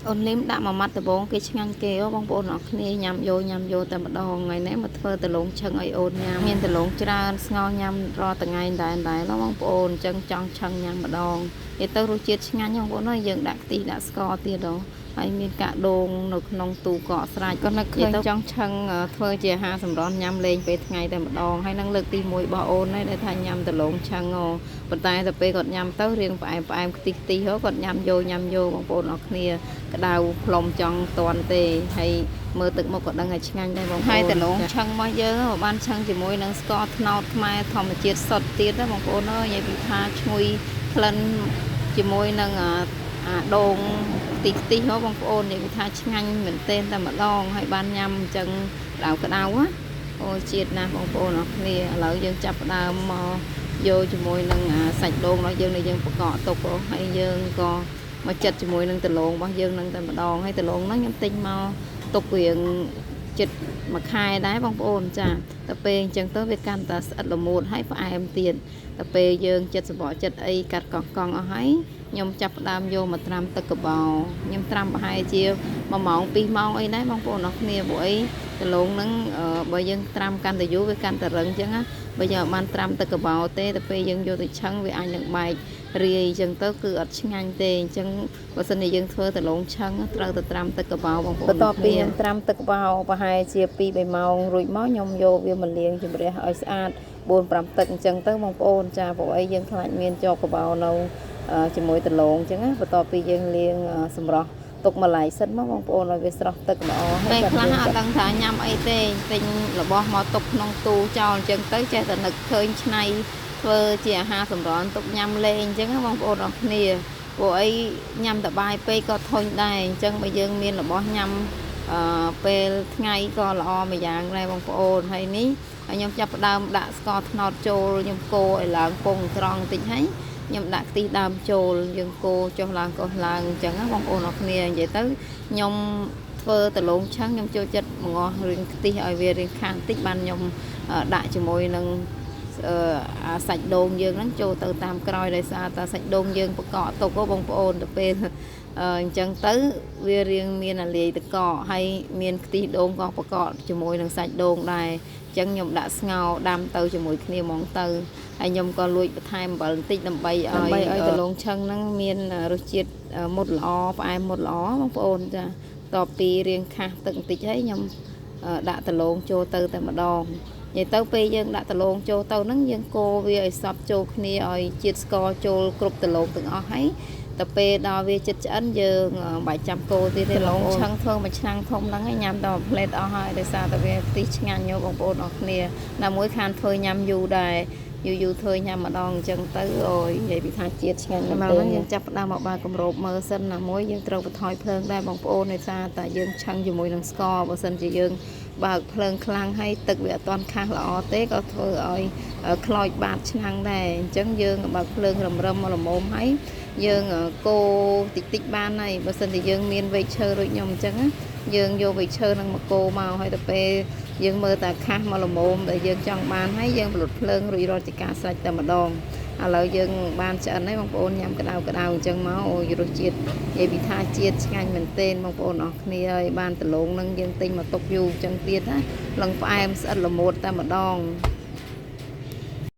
អូនលឹមដាក់មួយម៉ាត់ដំបងគេឆ្ងាញ់គេបងប្អូនអរគ្នាញ៉ាំយកតែម្ដងថ្ងៃនេះមកធ្វើដលងឆឹងឲ្យអូនញ៉ាំមានដលងច្រើនស្ងោញ៉ាំរាល់ថ្ងៃដែរបងប្អូនអញ្ចឹងចង់ឆឹងញ៉ាំម្ដងនិយាយទៅរសជាតិឆ្ងាញ់បងប្អូនហើយយើងដាក់ខ្ទិះដាក់ស្ករទៀតហ៎ហើយមានកាដូងនៅក្នុងទូកកស្រាច់ក៏នឹកឃើញចង់ឆឹងធ្វើជាអាហារសម្រន់ញ៉ាំលេងពេលថ្ងៃតែម្ដងហើយនឹងលើកទី1របស់អូនហើយដែលថាញ៉ាំដលងឆឹងប៉ុន្តែទៅពេលគាត់ញ៉ាំទៅរៀងផ្អែមខ្ទិះគាត់ញ៉ាំយកបងប្អូនអរគ្នាក្តៅផ្លុំចង់តន់ទេហើយមើលទឹកមុខក៏ដឹងថាឆ្ងាញ់ដែរបងប្អូនហើយដលងឆឹងមកយើងបានឆឹងជាមួយនឹងស្ករត្នោតខ្មែរធម្មជាតិសុទ្ធទៀតណាបងប្អូនអើយនិយាយពីថាឈ្ងុយក្លិនជាមួយនឹងអាដូងខ្ទិះបងប្អូននិយាយថាឆ្ងាញ់មែនទែនតែម្ដងហើយបានញ៉ាំអញ្ចឹងក្តៅណាអូជាតិណាស់បងប្អូនអរគ្នាឥឡូវយើងចាប់ផ្ដើមមកយកជាមួយនឹងសាច់ដូងរបស់យើងដែលយើងប្រកបទុកហើយយើងក៏មកចិតជាមួយនឹងដលងរបស់យើងនឹងតែម្ដងហើយដលងហ្នឹងខ្ញុំទិញមកទុករៀងចិត្តមួយខែដែរបងប្អូនចាតែពេលអញ្ចឹងទៅវាកាន់តែស្អិតល្មួតហើយផ្អែមទៀតតែពេលយើងចិត្តសបកចិត្តអីកាត់កង់អស់ហើយខ្ញុំចាប់ផ្ដើមយកមកត្រាំទឹកកបោខ្ញុំត្រាំប្រហែលជា1ម៉ោង2ម៉ោងអីដែរបងប្អូនអរគ្នាព្រោះអីដលងហ្នឹងបើយើងត្រាំកាន់តែយូរវាកាន់តែរឹងអញ្ចឹងណាបើយើងអត់បានត្រាំទឹកកបោទេតែពេលយើងយកទៅឆឹងវាអាចនឹងបែករាយអញ្ចឹងទៅគឺអត់ឆ្ងាញ់ទេអញ្ចឹងបើសិនជាយើងធ្វើដលងឆឹងត្រូវទៅត្រាំទឹកកបោបងប្អូនបន្ទាប់ពីខ្ញុំត្រាំទឹកកបោប្រហែលជា2-3ម៉ោងរួចមកខ្ញុំយកវាមកលាងជម្រះឲ្យស្អាត4-5ទឹកអញ្ចឹងទៅបងប្អូនចាព្រោះអីយើងខ្លាចមានជាប់កបោនៅជាមួយដលងអញ្ចឹងណាបន្ទាប់ពីយើងលាងសម្រស់ទុកម្លាយសិនមកបងប្អូនឲ្យវាស្រស់ទឹកល្អហើយពេលខ្លះអត់ដឹងថាញ៉ាំអីទេទិញរបស់មកទុកក្នុងទូចោលអញ្ចឹងទៅចេះតែនឹកឃើញឆ្នៃធ្វើជាអាហារសម្រន់ទុកញ៉ាំលេងអញ្ចឹងបងប្អូនអរគ្នាព្រោះអីញ៉ាំតែបាយពេកក៏ធុញដែរអញ្ចឹងបើយើងមានរបស់ញ៉ាំពេលថ្ងៃក៏ល្អមួយយ៉ាងដែរបងប្អូនហើយនេះខ្ញុំចាប់ផ្ដើមដាក់ស្ករត្នោតចូលខ្ញុំកូរឲ្យឡើងពងត្រង់បន្តិចហើយខ្ញុំដាក់ខ្ទិះដើមចូលយើងកូរចុះឡើងកោះឡើងអញ្ចឹងណាបងប្អូនអរគ្នានិយាយទៅខ្ញុំធ្វើដលងឆឹងខ្ញុំចូលចិត្តម្ងាស់រៀងខ្ទិះឲ្យវារៀងខាងបន្តិចបានខ្ញុំដាក់ជាមួយនឹងសាច់ដូងយើងហ្នឹងចូលទៅតាមក្រោយដោយសារតែសាច់ដូងយើងបកកទុកបងប្អូនទៅពេលអញ្ចឹងទៅវារៀងមានអាលាយតកហើយមានខ្ទិះដូងក៏បកកជាមួយនឹងសាច់ដូងដែរអញ្ចឹងខ្ញុំដាក់ស្ងោរដាំទៅជាមួយគ្នាហ្មងទៅហើយខ្ញុំក៏លួចបន្ថែមអំបិលបន្តិចដើម្បីឲ្យដលងឆឹងហ្នឹងមានរសជាតិមុតល្អផ្អែមមុតល្អបងប្អូនចាតបពីរៀងខាស់ទឹកបន្តិចហើយខ្ញុំដាក់ដលងចូលទៅតែម្ដងនិយាយទៅពេលយើងដាក់ដលងចូលទៅហ្នឹងយើងកូរវាឲ្យសព្វចូលគ្នាឲ្យជាតិស្ករចូលគ្រប់ដលងទាំងអស់ហើយតែពេលដល់វាចិត្តឆ្អិនយើងបាច់ចាំកូរទៀតទេដលងឆឹងធ្វើមួយឆ្នាំងធំហ្នឹងហើយញ៉ាំតែមួយផ្លេតអស់ហើយដោយសារតែវាខ្ទិះឆ្ងាញ់បងប្អូនអរគ្នាណាមួយខានធ្វើញ៉ាំយូរដែរយូរធ្វើញ៉ាំម្ដងអញ្ចឹងទៅអូយនិយាយពីថាជាតិឆ្ងាញ់មែនទេយើងចាប់ផ្ដើមមកបើកម្របមើលសិនណាមួយយើងត្រូវបន្ថយភ្លើងដែរបងប្អូនដោយសារតែយើងឆឹងជាមួយនឹងស្ករបើសិនជាយើងបើកភ្លើងខ្លាំងហើយទឹកវាអត់ទាន់ខាស់ល្អទេក៏ធ្វើឲ្យខ្លោចបាតឆ្នាំងដែរអញ្ចឹងយើងបើកភ្លើងរឹមមកល្មមហើយយើងកូរតិចបានហើយបើសិនជាយើងមានវែកឈើដូចខ្ញុំអញ្ចឹងយើងយកវែកឈើនឹងមកកូរមកហើយទៅពេលយើងមើលតែខាស់មកល្មមដែលយើងចង់បានហើយយើងបន្លត់ភ្លើងរួចរាល់ជាការស្រេចតែម្ដងឥឡូវយើងបានឆ្អិនហើយបងប្អូនញ៉ាំក្តៅអញ្ចឹងមកអូយរសជាតិនិយាយពីថាជាតិឆ្ងាញ់មែនទែនបងប្អូនអរគ្នាហើយបានដលងនឹងយើងទិញមកទុកយូរអញ្ចឹងទៀតណាឡើងផ្អែមស្អិតល្មួតតែម្ដង